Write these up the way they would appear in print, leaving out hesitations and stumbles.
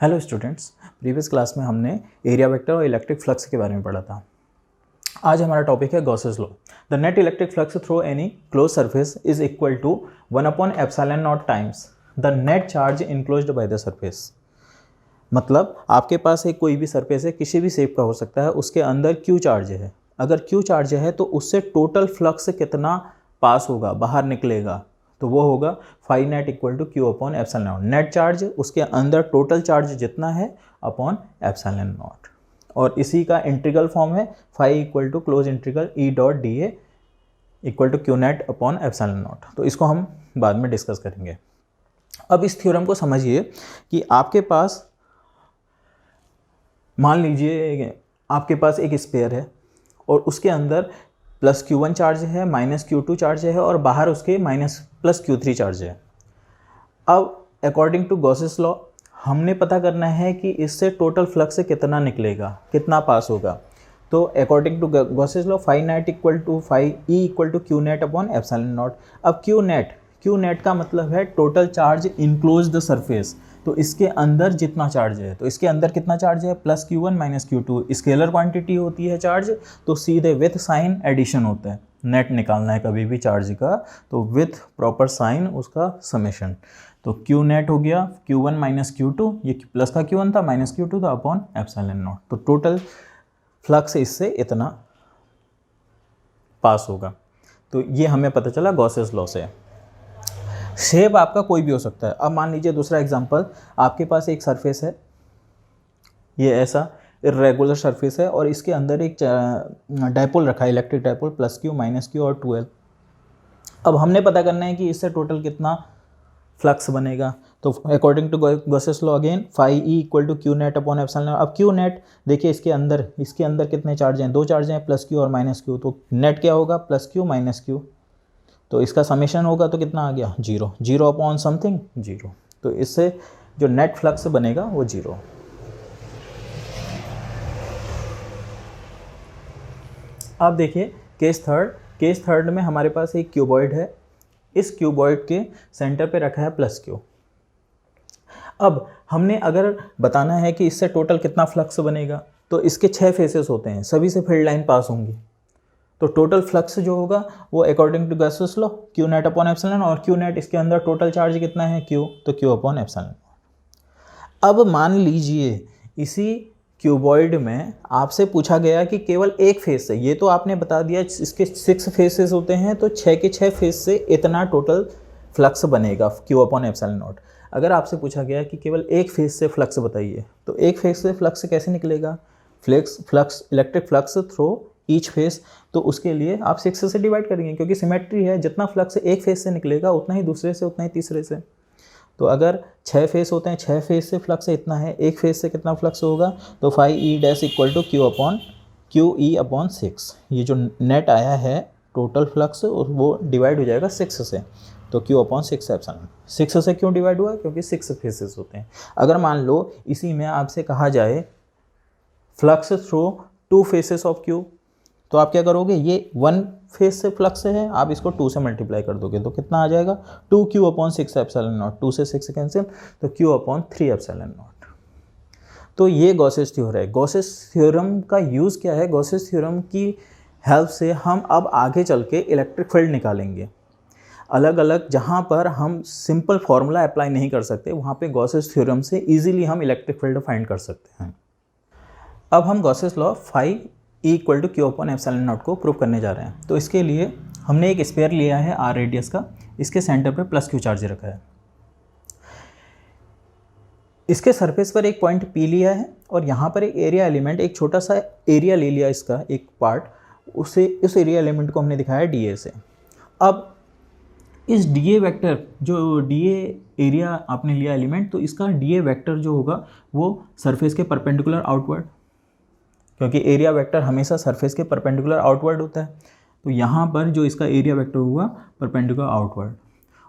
Hello students, previous class में हमने area vector और इलेक्ट्रिक फ्लक्स के बारे में पढ़ा था। आज हमारा टॉपिक है Gauss's law. The net electric flux through any close surface is equal to 1/ε0 times the net charge enclosed by the surface. मतलब आपके पास एक कोई भी सरफेस है, किसी भी शेप का हो सकता है, उसके अंदर क्यू चार्ज है। अगर क्यू चार्ज है तो उससे टोटल फ्लक्स कितना पास होगा, बाहर निकलेगा, तो वो होगा phi net equal to Q upon epsilon not. Net charge उसके अंदर टोटल चार्ज जितना है अपॉन एप्सिलॉन नॉट। और इसी का इंटीग्रल फॉर्म है phi equal to close integral E dot D A equal to Q net upon epsilon not. तो इसको हम बाद में डिस्कस करेंगे। अब इस थ्योरम को समझिए कि आपके पास, मान लीजिए आपके पास एक स्फीयर है और उसके अंदर प्लस Q1 चार्ज है, माइनस Q2 चार्ज है और बाहर उसके माइनस प्लस Q3 चार्ज है। अब अकॉर्डिंग टू गॉसेस लॉ हमने पता करना है कि इससे टोटल फ्लक्स कितना निकलेगा, कितना पास होगा। तो according to Gauss's law phi net equal to phi E equal to Q net upon epsilon not. अब क्यू नेट का मतलब है total charge enclose the surface. तो इसके अंदर जितना चार्ज है, तो इसके अंदर कितना चार्ज है, plus Q1 minus Q2। Scalar quantity होती है चार्ज, तो सीधे विथ साइन एडिशन होता है। नेट निकालना है कभी भी चार्ज का, तो विथ प्रॉपर साइन उसका समेशन। तो Q नेट हो गया Q1 माइनस Q2, ये प्लस का Q1 था, माइनस Q2 था, अपॉन एप्सिलॉन नॉट। तो टोटल फ्लक्स इससे इतना पास होगा। तो ये हमें पता चला गॉसेस लॉ से। शेप आपका कोई भी हो सकता है। अब मान लीजिए दूसरा एग्जांपल, आपके पास एक सरफेस है, ये ऐसा इरेगुलर सरफेस है और इसके अंदर एक डायपोल रखा है, electric dipole, plus Q minus Q और 12। अब हमने पता करना है कि इससे टोटल कितना फ्लक्स बनेगा। तो according to Gauss's law again phi E equal to Q net upon epsilon. अब क्यू नेट देखिए, इसके अंदर कितने चार्ज हैं, दो चार्ज हैं, प्लस Q और माइनस Q। तो नेट क्या होगा, प्लस Q माइनस Q। तो इसका समेशन होगा तो कितना आ गया, जीरो अपॉन समथिंग जीरो। तो इससे जो नेट फ्लक्स बनेगा वो जीरो। अब देखिए केस थर्ड में हमारे पास एक क्यूबॉइड है। इस क्यूबॉइड के सेंटर पे रखा है प्लस Q। अब हमने अगर बताना है कि इससे टोटल कितना फ्लक्स बनेगा, तो इसके 6 फेसेस होते हैं, सभी से फील्ड लाइन पास होंगी। तो टोटल फ्लक्स जो होगा वो according to Gauss's law Q net upon epsilon, और क्यू नेट इसके अंदर टोटल चार्ज कितना है Q, तो Q अपॉन एप्सिलॉन। अब मान लीजिए इसी क्यूबॉइड में आपसे पूछा गया कि केवल एक फेस से, ये तो आपने बता दिया इसके 6 फेसेस होते हैं, तो 6 के 6 फेस से इतना टोटल फ्लक्स बनेगा Q अपॉन एप्सिलॉन नॉट। अगर आपसे पूछा गया कि केवल एक फेस से फ्लक्स बताइए, तो एक फेस से फ्लक्स कैसे निकलेगा, flux electric flux through each face. तो उसके लिए आप 6 से डिवाइड करेंगे, क्योंकि सिमेट्री है, जितना फ्लक्स एक फेस से निकलेगा उतना ही दूसरे से, उतना ही तीसरे से। तो अगर 6 फेस होते हैं, 6 फेस से फ्लक्स इतना है, एक फेस से कितना फ्लक्स होगा, तो phi E dash equal to Q E upon 6। ये जो नेट आया है टोटल फ्लक्स, वो डिवाइड हो जाएगा 6 से, तो Q अपॉन 6 एप्सिलॉन। 6 से क्यों डिवाइड हुआ, क्योंकि 6 फेसेस होते हैं। अगर मान लो इसी में आपसे कहा जाए flux through 2 faces of Q, तो आप क्या करोगे, ये 1 फेस से फ्लक्स है, आप इसको 2 से मल्टीप्लाई कर दोगे, तो कितना आ जाएगा 2Q अपॉन 6 एप्सिलॉन नॉट। 2 से 6 कैंसिल, तो Q अपॉन 3 एप्सिलॉन नॉट। तो ये गॉसेस थ्योरम है। गॉसेस थ्योरम का यूज़ क्या है, गॉसेस थ्योरम की हेल्प से हम अब आगे चल के इलेक्ट्रिक फील्ड निकालेंगे। अलग अलग जहाँ पर हम सिंपल फार्मूला अप्लाई नहीं कर सकते, वहाँ पे गॉसेस थ्योरम से ईजिली हम इलेक्ट्रिक फील्ड फाइंड कर सकते हैं। अब हम Gauss's law phi E equal to Q upon epsilon not को प्रूव करने जा रहे हैं। तो इसके लिए हमने एक स्फीयर लिया है R रेडियस का, इसके सेंटर पे प्लस Q चार्ज रखा है। इसके सरफेस पर एक पॉइंट P लिया है और यहाँ पर एक एरिया एलिमेंट, एक छोटा सा एरिया ले लिया इसका एक पार्ट, उस एरिया एलिमेंट को हमने दिखाया DA से। अब इस DA वेक्टर, जो DA एरिया आपने लिया एलिमेंट, तो इसका DA वेक्टर जो होगा वो सरफेस के परपेंडिकुलर आउटवर्ड, क्योंकि एरिया वेक्टर हमेशा सरफेस के परपेंडिकुलर आउटवर्ड होता है। तो यहाँ पर जो इसका एरिया वेक्टर हुआ परपेंडिकुलर आउटवर्ड,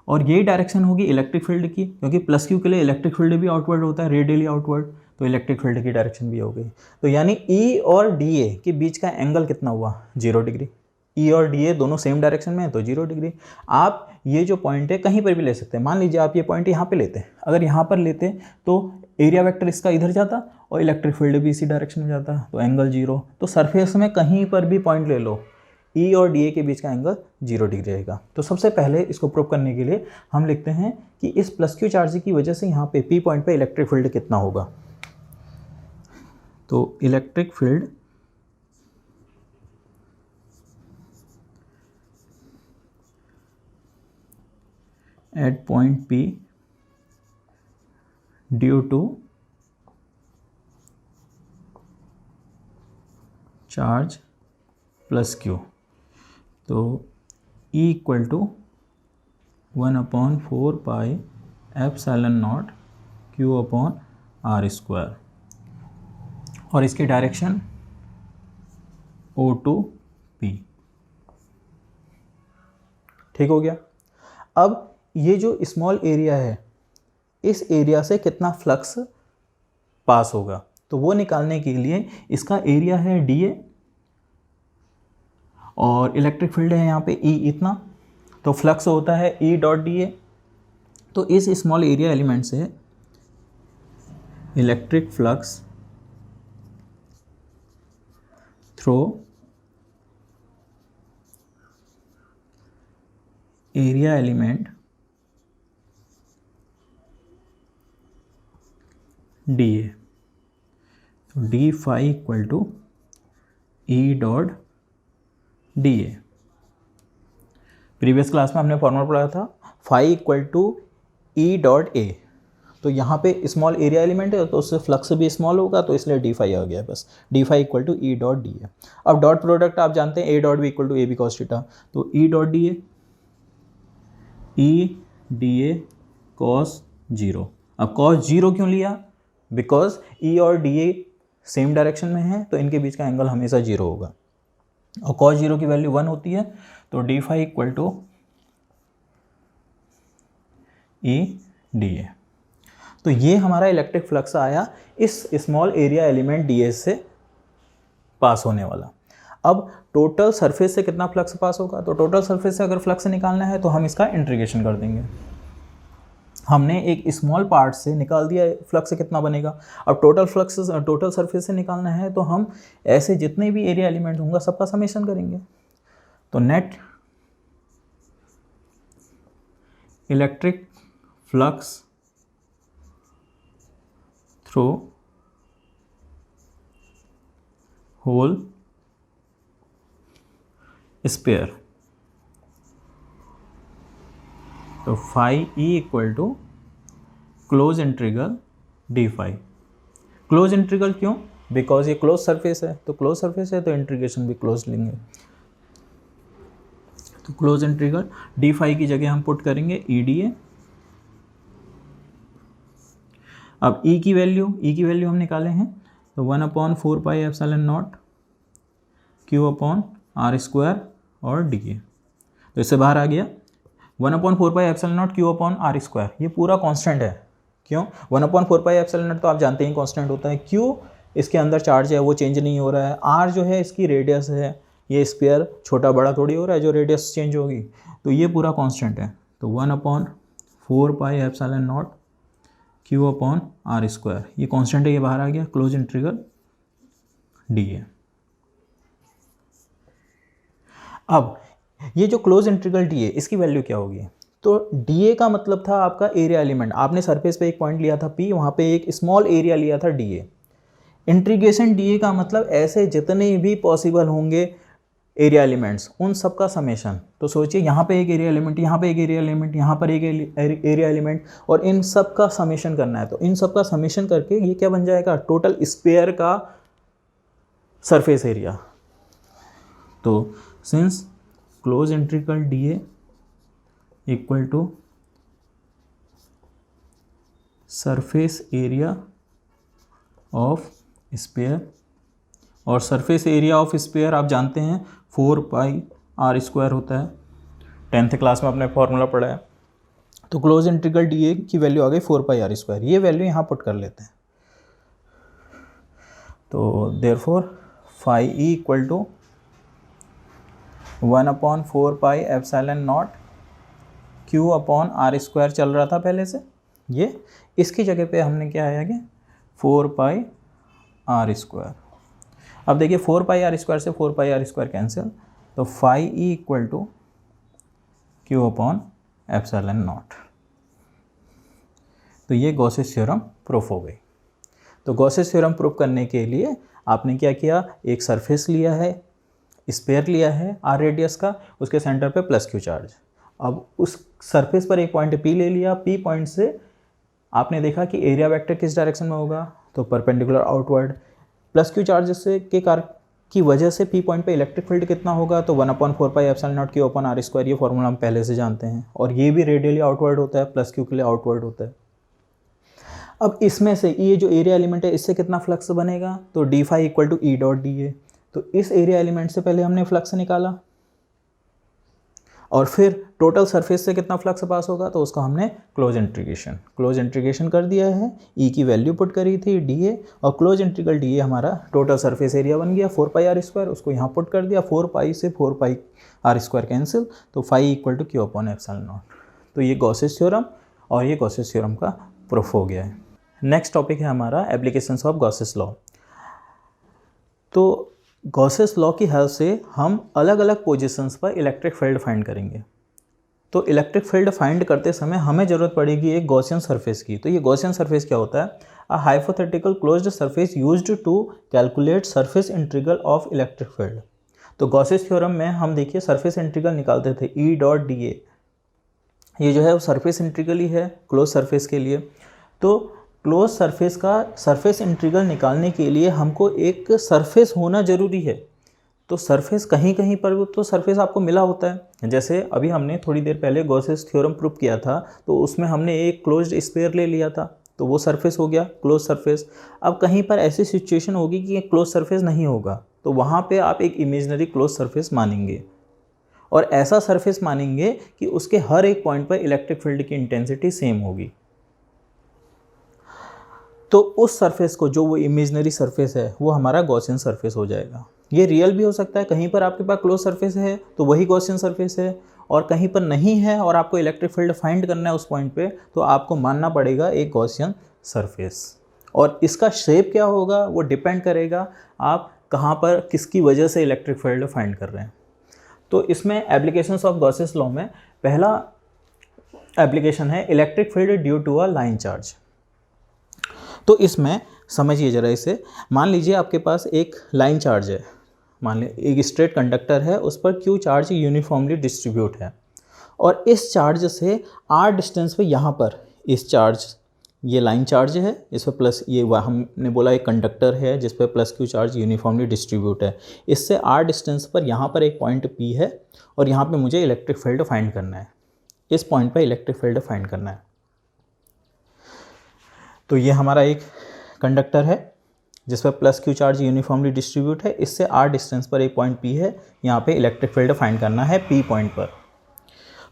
और यही डायरेक्शन होगी इलेक्ट्रिक फील्ड की, क्योंकि प्लस Q के लिए इलेक्ट्रिक फील्ड भी आउटवर्ड होता है, रेडियली आउटवर्ड, तो इलेक्ट्रिक फील्ड की डायरेक्शन भी हो गई। तो यानी E और DA के बीच का एंगल कितना हुआ, 0 डिग्री। E और DA दोनों सेम डायरेक्शन में है, तो 0 डिग्री। आप ये जो पॉइंट है कहीं पर भी ले सकते हैं। मान लीजिए आप ये पॉइंट यहाँ पे लेते हैं, अगर यहाँ पर लेते तो एरिया वेक्टर इसका इधर जाता और इलेक्ट्रिक फील्ड भी इसी डायरेक्शन में जाता, तो एंगल 0। तो सरफेस में कहीं पर भी पॉइंट ले लो, ई और डी ए के बीच का एंगल 0 डिग्री रहेगा। तो सबसे पहले इसको प्रूव करने के लिए हम लिखते हैं कि इस प्लस क्यू चार्ज की वजह से यहाँ पे पी पॉइंट पे इलेक्ट्रिक फील्ड कितना होगा। तो electric field at point P due to charge plus Q, तो E equal to 1/4 pi epsilon not Q upon R square, और इसकी डायरेक्शन O2P। ठीक हो गया। अब ये जो स्मॉल एरिया है, इस एरिया से कितना फ्लक्स पास होगा, तो वो निकालने के लिए इसका एरिया है dA और इलेक्ट्रिक फील्ड है यहाँ पे E इतना, तो फ्लक्स होता है E डॉट dA। तो इस स्मॉल एरिया एलिमेंट से electric flux through area element dA, तो D phi equal to E dot dA। Previous class में हमने फॉर्मूला पढ़ा था phi equal to E dot A। तो यहाँ पे स्मॉल एरिया एलिमेंट है तो उससे फ्लक्स भी स्मॉल होगा, तो इसलिए डी फाई आ गया बस, D phi equal to E dot dA। अब डॉट प्रोडक्ट आप जानते हैं A dot B equal to A B cos theta, तो E dot dA, E dA cos 0। अब कॉस 0 क्यों लिया, बिकॉज E और dA सेम डायरेक्शन में है, तो इनके बीच का एंगल हमेशा 0 होगा, और कॉस 0 की वैल्यू 1 होती है, तो D phi equal to E dA। तो ये हमारा इलेक्ट्रिक फ्लक्स आया इस स्मॉल एरिया एलिमेंट ds से पास होने वाला। अब टोटल सरफेस से कितना फ्लक्स पास होगा, तो टोटल सरफेस से अगर फ्लक्स निकालना है तो हम इसका इंटीग्रेशन कर देंगे। हमने एक स्मॉल पार्ट से निकाल दिया, फ्लक्स कितना बनेगा। अब टोटल सरफेस से निकालना है तो हम ऐसे जितने भी एरिया एलिमेंट होंगे सबका समेशन करेंगे। तो net electric flux through whole sphere, तो phi E equal to close integral d phi. Close integral क्यों, बिकॉज ये क्लोज सरफेस है, तो क्लोज सरफेस है तो इंटीग्रेशन भी क्लोज लेंगे, तो क्लोज इंटीग्रल डी फाई की जगह हम पुट करेंगे ई डी ए। अब E की वैल्यू हम निकाले हैं, तो 1/4 pi epsilon not Q upon R square और dA, तो इससे बाहर आ गया 1/4 pi epsilon not Q upon R square, ये पूरा कांस्टेंट है। क्यों, 1/4 पाई एप्सिलॉन नॉट तो आप जानते हैं कांस्टेंट होता है, Q इसके अंदर चार्ज है वो चेंज नहीं हो रहा है, R जो है इसकी रेडियस है, ये स्पेयर छोटा बड़ा थोड़ी हो रहा है जो रेडियस चेंज होगी, तो ये पूरा कांस्टेंट है। तो 1/4 pi epsilon not Q upon R square, ये कांस्टेंट है, ये बाहर आ गया, क्लोज इंटीग्रल dA। अब ये जो क्लोज इंटीग्रल dA इसकी वैल्यू क्या होगी, तो dA का मतलब था आपका एरिया एलिमेंट, आपने सरफेस पे एक पॉइंट लिया था P, वहाँ पे एक स्मॉल एरिया लिया था dA। इंटीग्रेशन dA का मतलब ऐसे जितने भी पॉसिबल होंगे एरिया एलिमेंट्स उन सब का समेशन। तो सोचिए यहाँ पे एक एरिया एलिमेंट, यहाँ पे एक एरिया एलिमेंट, यहाँ पर एक एरिया एलिमेंट, और इन सब का समेशन करना है। तो इन सब का समेशन करके ये क्या बन जाएगा, टोटल स्पेयर का सरफेस एरिया। तो since close integral dA equal to surface area of sphere, और सरफेस एरिया ऑफ स्पेयर आप जानते हैं 4 पाई आर स्क्वायर होता है, 10th क्लास में आपने फॉर्मूला पढ़ा है। तो क्लोज इंटीग्रल dA की वैल्यू आ गई 4 पाई आर स्क्वायर, ये वैल्यू यहाँ पुट कर लेते हैं। तो therefore phi E equal to 1/4 pi epsilon not Q upon R square चल रहा था पहले से, ये इसकी जगह पे हमने क्या आया कि 4 पाई आर स्क्वायर। अब देखिए 4 पाई आर स्क्वायर से 4 पाई आर स्क्वायर कैंसिल, तो phi E equal to Q upon epsilon not. तो ये गॉसेस थ्योरम प्रूफ हो गई। तो गॉसेस थ्योरम प्रूफ करने के लिए आपने क्या किया, एक सरफेस लिया है, स्पेयर लिया है आर रेडियस का, उसके सेंटर पे प्लस क्यू चार्ज। अब उस सरफेस पर एक पॉइंट पी ले लिया, पी पॉइंट से आपने देखा कि एरिया वेक्टर किस डायरेक्शन में होगा, तो perpendicular outward. Plus Q charge से के की वजह से पी पॉइंट पे इलेक्ट्रिक फील्ड कितना होगा, तो 1/4 pi epsilon not Q upon R square. ये फॉर्मूला हम पहले से जानते हैं, और ये भी रेडियली आउटवर्ड होता है, प्लस क्यू के लिए आउटवर्ड होता है। अब इसमें से ये जो एरिया एलिमेंट है, इससे कितना फ्लक्स बनेगा, तो D phi equal to E dot D A. तो इस एरिया एलिमेंट से पहले हमने फ्लक्स निकाला, और फिर टोटल सरफेस से कितना फ्लक्स पास होगा, तो उसका हमने क्लोज इंटीग्रेशन कर दिया है। ई की वैल्यू पुट करी थी डी ए, और क्लोज इंटीग्रल डी ए हमारा टोटल सरफेस एरिया बन गया 4 पाई आर स्क्वायर। उसको यहाँ पुट कर दिया, 4 पाई से 4 पाई आर स्क्वायर कैंसिल, तो phi equal to Q upon epsilon not. तो ये गॉसेस थ्योरम, और ये गॉसेस थ्योरम का प्रूफ हो गया है। नेक्स्ट टॉपिक है हमारा एप्लीकेशंस ऑफ गॉसेस लॉ। तो गॉसेस लॉ की हेल्प से हम अलग अलग पोजीशंस पर इलेक्ट्रिक फील्ड फाइंड करेंगे। तो इलेक्ट्रिक फील्ड फाइंड करते समय हमें ज़रूरत पड़ेगी एक गॉसियन सरफेस की। तो ये गॉसियन सरफेस क्या होता है, a hypothetical closed surface used to calculate surface integral of electric field. तो गॉसेस थ्योरम में हम देखिए सरफेस इंटीग्रल निकालते थे ई डॉट डी ए। ये जो है वो सरफेस इंटीग्रल ही है क्लोज सरफेस के लिए। तो क्लोज सरफेस का सरफेस इंटीग्रल निकालने के लिए हमको एक सरफेस होना ज़रूरी है। तो सरफेस कहीं कहीं पर तो सरफेस आपको मिला होता है, जैसे अभी हमने थोड़ी देर पहले गॉसेस थ्योरम प्रूफ किया था, तो उसमें हमने एक क्लोज्ड स्फीयर ले लिया था, तो वो सरफेस हो गया क्लोज सरफेस। अब कहीं पर ऐसी सिचुएशन होगी कि क्लोज सरफेस नहीं होगा, तो वहाँ पे आप एक इमेजिनरी क्लोज सरफेस मानेंगे, और ऐसा सरफेस मानेंगे कि उसके हर एक पॉइंट पर इलेक्ट्रिक फील्ड की इंटेंसिटी सेम होगी। तो उस सरफेस को, जो वो इमेजिनरी सरफेस है, वो हमारा गॉसियन सरफेस हो जाएगा। ये रियल भी हो सकता है, कहीं पर आपके पास क्लोज सरफेस है तो वही गॉसियन सरफेस है, और कहीं पर नहीं है और आपको इलेक्ट्रिक फील्ड फाइंड करना है उस पॉइंट पे, तो आपको मानना पड़ेगा एक गॉसियन सरफेस। और इसका शेप क्या होगा वो डिपेंड करेगा आप कहाँ पर किसकी वजह से इलेक्ट्रिक फील्ड फाइंड कर रहे हैं। तो इसमें एप्लीकेशंस ऑफ गॉसेस लॉ में पहला एप्लीकेशन है electric field due to a line charge. तो इसमें समझिए ज़रा इसे, मान लीजिए आपके पास एक लाइन चार्ज है, मान लीजिए एक स्ट्रेट कंडक्टर है, उस पर क्यू चार्ज यूनिफॉर्मली डिस्ट्रीब्यूट है, और इस चार्ज से आर डिस्टेंस पे यहाँ पर इस चार्ज, ये लाइन चार्ज है, इस पर प्लस, ये हमने बोला एक कंडक्टर है जिस पर plus Q charge uniformly distribute है, इससे आर डिस्टेंस पर यहाँ पर एक पॉइंट पी है, और यहाँ पे मुझे इलेक्ट्रिक फील्ड फाइंड करना है, इस पॉइंट पर इलेक्ट्रिक फील्ड फाइंड करना है। तो ये हमारा एक कंडक्टर है जिस पर plus Q charge uniformly distribute है, इससे आर डिस्टेंस पर एक पॉइंट पी है, यहाँ पे इलेक्ट्रिक फील्ड फाइंड करना है पी पॉइंट पर।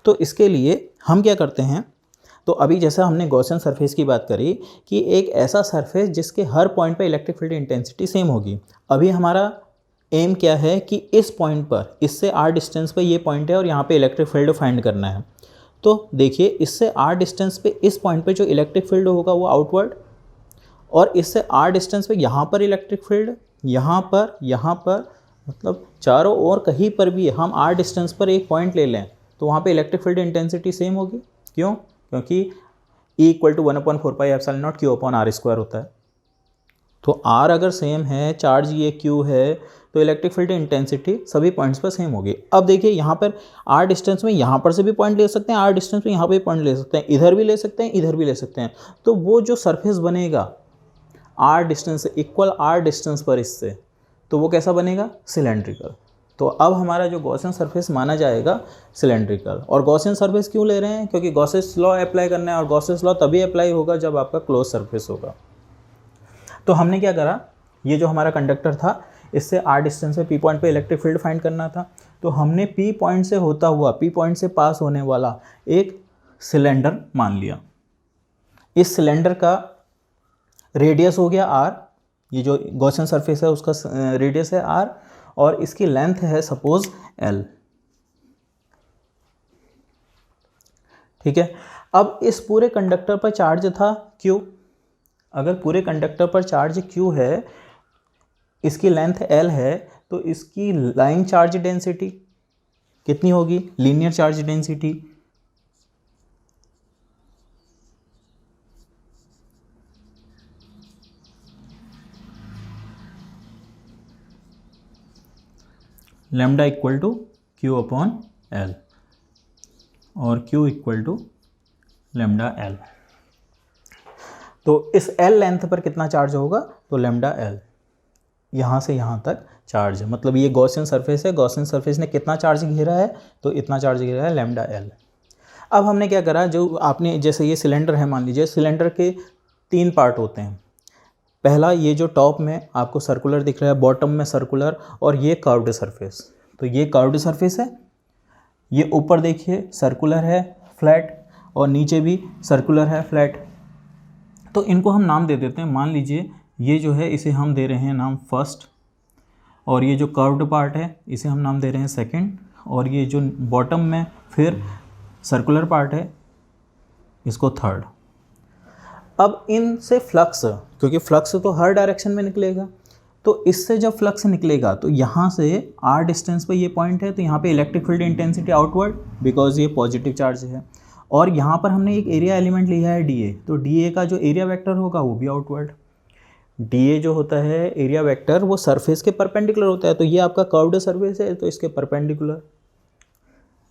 तो इसके लिए हम क्या करते हैं, तो अभी जैसा हमने गॉसियन सरफेस की बात करी कि एक ऐसा सरफेस जिसके हर पॉइंट पर इलेक्ट्रिक फील्ड इंटेंसिटी सेम होगी। अभी हमारा एम क्या है कि इस पॉइंट पर, इससे आर डिस्टेंस पर ये पॉइंट है और यहाँ पे इलेक्ट्रिक फील्ड फाइंड करना है। तो देखिए इससे आर डिस्टेंस पे इस पॉइंट पे जो इलेक्ट्रिक फील्ड होगा वो आउटवर्ड, और इससे आर डिस्टेंस पे यहाँ पर इलेक्ट्रिक फील्ड, यहाँ पर, मतलब चारों ओर कहीं पर भी हम आर डिस्टेंस पर एक पॉइंट ले लें तो वहाँ पे इलेक्ट्रिक फील्ड इंटेंसिटी सेम होगी। क्यों? क्योंकि E equal to 1/4 pi epsilon not Q upon R square होता है। तो आर अगर सेम है, चार्ज ये क्यू है, तो इलेक्ट्रिक फील्ड इंटेंसिटी सभी पॉइंट्स पर सेम होगी। अब देखिए यहाँ पर आर डिस्टेंस में यहाँ पर से भी पॉइंट ले सकते हैं, आर डिस्टेंस में यहाँ पे पॉइंट ले सकते हैं, इधर भी ले सकते हैं, इधर भी ले सकते हैं। तो वो जो सरफेस बनेगा आर डिस्टेंस से इक्वल आर डिस्टेंस पर इससे, तो वो कैसा बनेगा? सिलेंड्रिकल। तो अब हमारा जो गॉसियन सरफेस माना जाएगा सिलेंड्रिकल। और गॉसियन सरफेस क्यों ले रहे हैं? क्योंकि गॉसेस लॉ अप्लाई करना है, और गॉसेस लॉ तभी अप्लाई होगा जब आपका क्लोज सरफेस होगा। तो हमने क्या करा, ये जो हमारा कंडक्टर था, इससे आर डिस्टेंस पे पी पॉइंट पे इलेक्ट्रिक फील्ड फाइंड करना था, तो हमने पी पॉइंट से होता हुआ, पी पॉइंट से पास होने वाला एक सिलेंडर मान लिया। इस सिलेंडर का रेडियस हो गया आर, ये जो गॉसियन सरफेस है उसका रेडियस है आर, और इसकी लेंथ है सपोज एल। ठीक है। अब इस पूरे कंडक्टर पर चार्ज था क्यू, अगर पूरे कंडक्टर पर चार्ज Q है, इसकी लेंथ L है, तो इसकी लाइन चार्ज डेंसिटी कितनी होगी, linear charge density lambda equal to Q upon L और Q equal to lambda L। तो इस L लेंथ पर कितना चार्ज होगा, तो लैम्डा L, यहाँ से यहाँ तक चार्ज है, मतलब ये गॉसियन सरफेस है, गॉसियन सरफेस ने कितना चार्ज घेरा है, तो इतना चार्ज घेरा है लैम्डा L। अब हमने क्या करा, जो आपने जैसे ये सिलेंडर है, मान लीजिए सिलेंडर के 3 पार्ट होते हैं। पहला ये जो टॉप में आपको सर्कुलर दिख रहा है, बॉटम में सर्कुलर, और ये कर्व्ड सरफेस। तो ये कर्व्ड सरफेस है, ये ऊपर देखिए सर्कुलर है फ्लैट, और नीचे भी सर्कुलर है फ्लैट। तो इनको हम नाम दे देते हैं, मान लीजिए ये जो है इसे हम दे रहे हैं नाम फर्स्ट, और ये जो कर्व्ड पार्ट है इसे हम नाम दे रहे हैं सेकंड, और ये जो बॉटम में फिर सर्कुलर पार्ट है इसको थर्ड। अब इनसे फ्लक्स, क्योंकि फ्लक्स तो हर डायरेक्शन में निकलेगा, तो इससे जब फ्लक्स निकलेगा तो यहाँ से r डिस्टेंस पे ये पॉइंट है, तो यहाँ पे electric field intensity outward, because ये पॉजिटिव चार्ज है, और यहाँ पर हमने एक एरिया एलिमेंट लिया है dA, तो dA का जो एरिया वेक्टर होगा वो भी आउटवर्ड। dA जो होता है एरिया वेक्टर, वो सरफेस के परपेंडिकुलर होता है, तो ये आपका कर्व्ड सरफेस है तो इसके परपेंडिकुलर,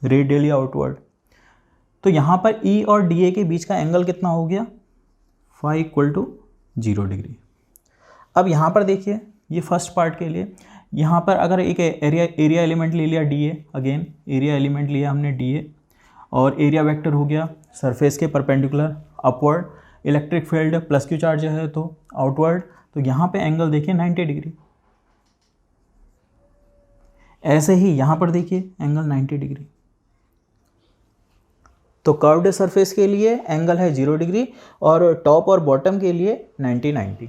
रेडियली आउटवर्ड। तो यहाँ पर E और dA के बीच का एंगल कितना हो गया, फाई इक्वल टू 0 डिग्री। अब यहाँ पर देखिए ये फर्स्ट पार्ट के लिए, यहाँ पर अगर एक एरिया एलिमेंट ले लिया dA, अगेन एरिया एलिमेंट लिया हमने dA, और एरिया वेक्टर हो गया सरफेस के perpendicular upward, electric field plus Q charge है तो आउटवर्ड, तो यहाँ पे एंगल देखिए 90 डिग्री। ऐसे ही यहाँ पर देखिए एंगल 90 डिग्री। तो कर्व्ड सरफेस के लिए एंगल है 0 डिग्री, और टॉप और बॉटम के लिए 90।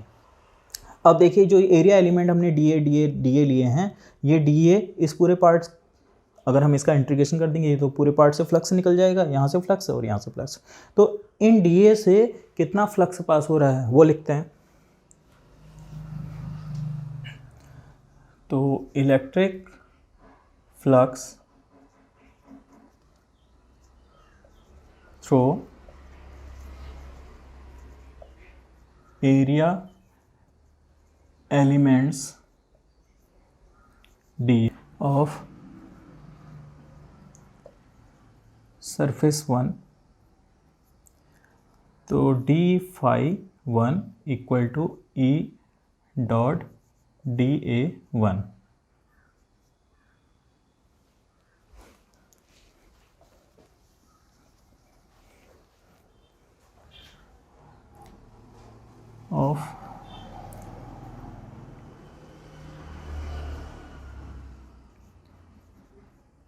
अब देखिए जो एरिया एलिमेंट हमने DA लिए हैं, ये DA इस पूरे पार्ट, अगर हम इसका इंटीग्रेशन कर देंगे तो पूरे पार्ट से फ्लक्स निकल जाएगा, यहाँ से फ्लक्स और यहाँ से फ्लक्स। तो इन DA से कितना फ्लक्स पास हो रहा है वो लिखते हैं। तो electric flux through area elements D of surface 1, तो d phi 1 equal to E dot dA1। of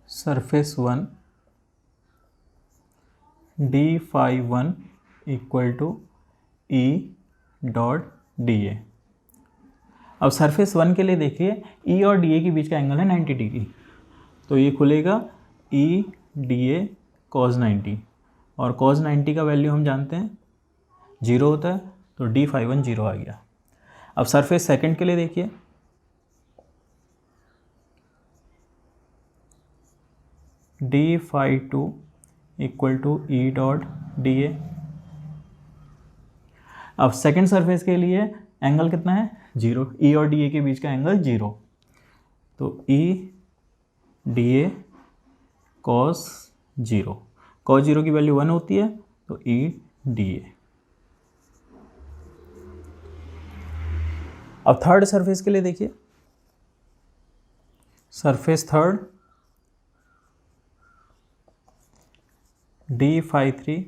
surface 1 d phi 1 equal to E dot dA। अब सरफेस 1 के लिए देखिए E और dA के बीच का एंगल है 90 डिग्री, तो ये खुलेगा E dA cos 90, और cos 90 का वैल्यू हम जानते हैं 0 होता है, तो d phi 1 0 आ गया। अब सरफेस सेकंड के लिए देखिए, d phi 2 equal to E dot dA। अब सेकंड सरफेस के लिए एंगल कितना है 0, E और dA के बीच का एंगल 0, तो E dA cos 0, cos 0 की वैल्यू 1 होती है, तो E dA। अब थर्ड सरफेस के लिए देखिए, सरफेस थर्ड d phi 3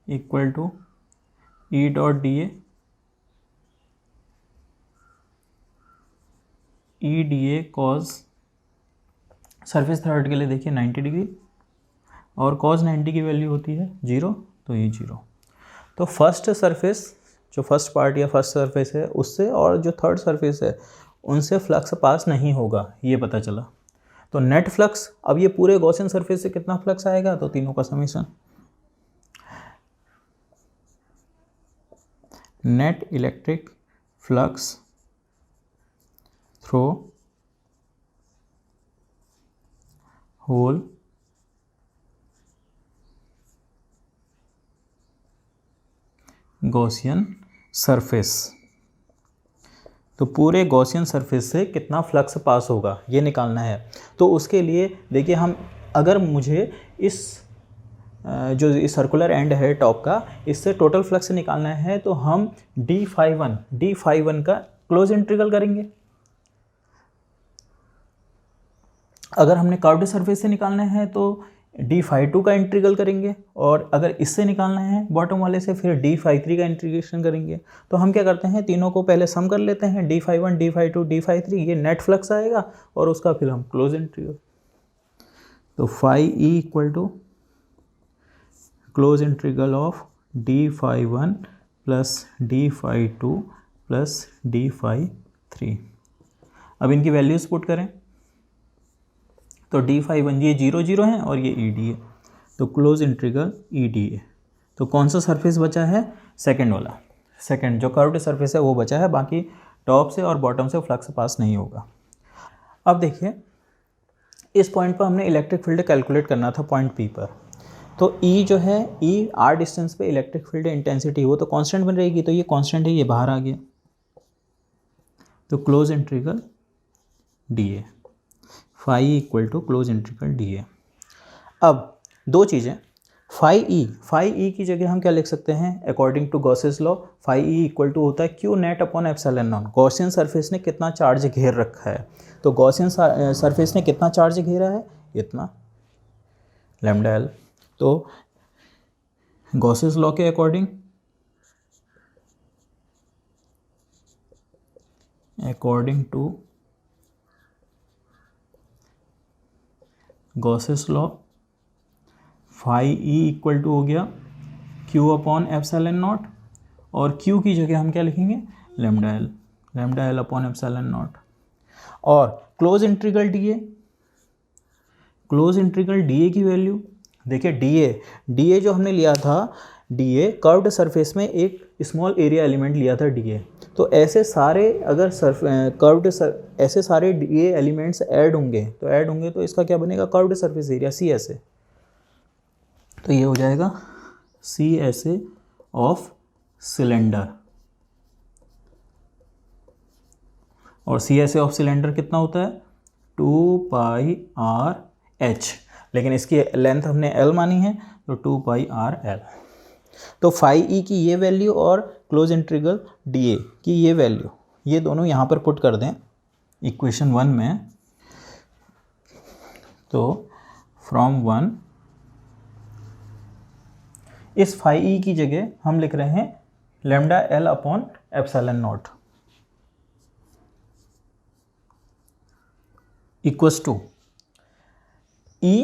इक्वल to E dot dA, E dA cos, surface third के लिए देखिए 90 डिग्री, और cos 90 की वैल्यू होती है 0, तो ये 0। तो फर्स्ट सरफेस, जो फर्स्ट पार्ट या फर्स्ट सरफेस है उससे, और जो थर्ड सरफेस है उनसे फ्लक्स पास नहीं होगा, ये पता चला। तो नेट फ्लक्स, अब ये पूरे गॉसियन सरफेस से कितना फ्लक्स आएगा, तो तीनों का summation. Net electric flux through whole Gaussian surface. तो पूरे गॉसियन सरफेस से कितना फ्लक्स पास होगा ये निकालना है। तो उसके लिए देखिए, हम अगर मुझे इस जो इस सर्कुलर एंड है टॉप का, इससे टोटल फ्लक्स निकालना है, तो हम d∅1 का क्लोज इंटीग्रल करेंगे। अगर हमने कर्व्ड सरफेस से निकालना है तो d∅2 का इंटीग्रल करेंगे, और अगर इससे निकालना है बॉटम वाले से, फिर d∅3 का इंटीग्रेशन करेंगे। तो हम क्या करते हैं, तीनों को पहले सम कर लेते हैं, d∅1 d∅2 d∅3, ये नेट फ्लक्स आएगा, और उसका फिर हम क्लोज इंटीग्रल। तो φE equal to close integral of d∅1 plus d∅2 plus d∅3। अब इनकी वैल्यूज पुट करें, तो d∅1 ये 0 0 है और ये ED है, तो क्लोज इंटीग्रल ED है। तो कौन सा सरफेस बचा है, सेकंड वाला, सेकंड जो कर्व्ड सरफेस है वो बचा है, बाकी टॉप से और बॉटम से फ्लक्स पास नहीं होगा। अब देखिए, इस पॉइंट पर हमने इलेक्ट्रिक फील्ड कैलकुलेट करना था पॉइंट P पर। तो E जो है, E r डिस्टेंस पे इलेक्ट्रिक फील्ड इंटेंसिटी वो तो कांस्टेंट बन रहेगी, तो ये कांस्टेंट है, ये बाहर आ गया, तो close integral dA, φE equal to close integral dA। अब दो चीज़ें, φE की जगह हम क्या लिख सकते हैं, according to Gauss's law φE equal to होता है Q net upon epsilon not. Gaussian surface ने कितना चार्ज घेर रखा है, तो गॉसियन सरफेस ने कितना चार्ज घेरा है, इतना लैम्डा L। तो गॉसेस लॉ के according, according to Gauss's law φE equal to हो गया Q अपॉन एप्सिलॉन नॉट, और Q की जगह हम क्या लिखेंगे, lambda L upon epsilon naught. और close integral dA, close integral dA की वैल्यू देखिए, dA जो हमने लिया था, dA कर्व्ड सरफेस में एक स्मॉल एरिया एलिमेंट लिया था dA। तो ऐसे सारे अगर ऐसे सारे dA एलिमेंट्स ऐड होंगे तो इसका क्या बनेगा, कर्व्ड सरफेस एरिया CSA। तो ये हो जाएगा CSA ऑफ सिलेंडर, और CSA ऑफ सिलेंडर कितना होता है, 2πRh, लेकिन इसकी लेंथ हमने L मानी है, तो 2πRL। तो φE की ये वैल्यू और क्लोज इंटीग्रल dA की ये वैल्यू, ये दोनों यहाँ पर पुट कर दें इक्वेशन 1 में। तो फ्रॉम 1, इस φE की जगह हम लिख रहे हैं lambda L upon epsilon not equals to E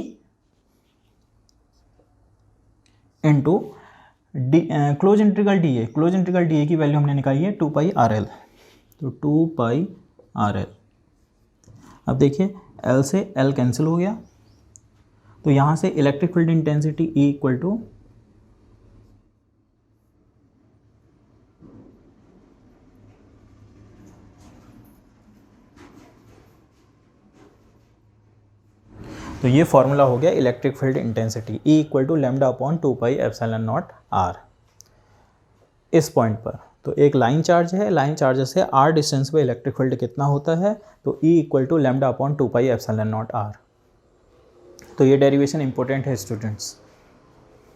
into close integral dA। Close integral dA की वैल्यू हमने निकाली है 2πRL, तो 2πRL। अब देखिए, L से L कैंसिल हो गया, तो यहाँ से electric field intensity E equal to तो ये फॉर्मूला हो गया electric field intensity, E equal to lambda upon 2π epsilon naught R। इस पॉइंट पर तो एक लाइन चार्ज है, लाइन चार्ज से R डिस्टेंस पे इलेक्ट्रिक फील्ड कितना होता है, तो E equal to lambda upon 2π epsilon naught R। तो ये डेरिवेशन इंपॉर्टेंट है स्टूडेंट्स।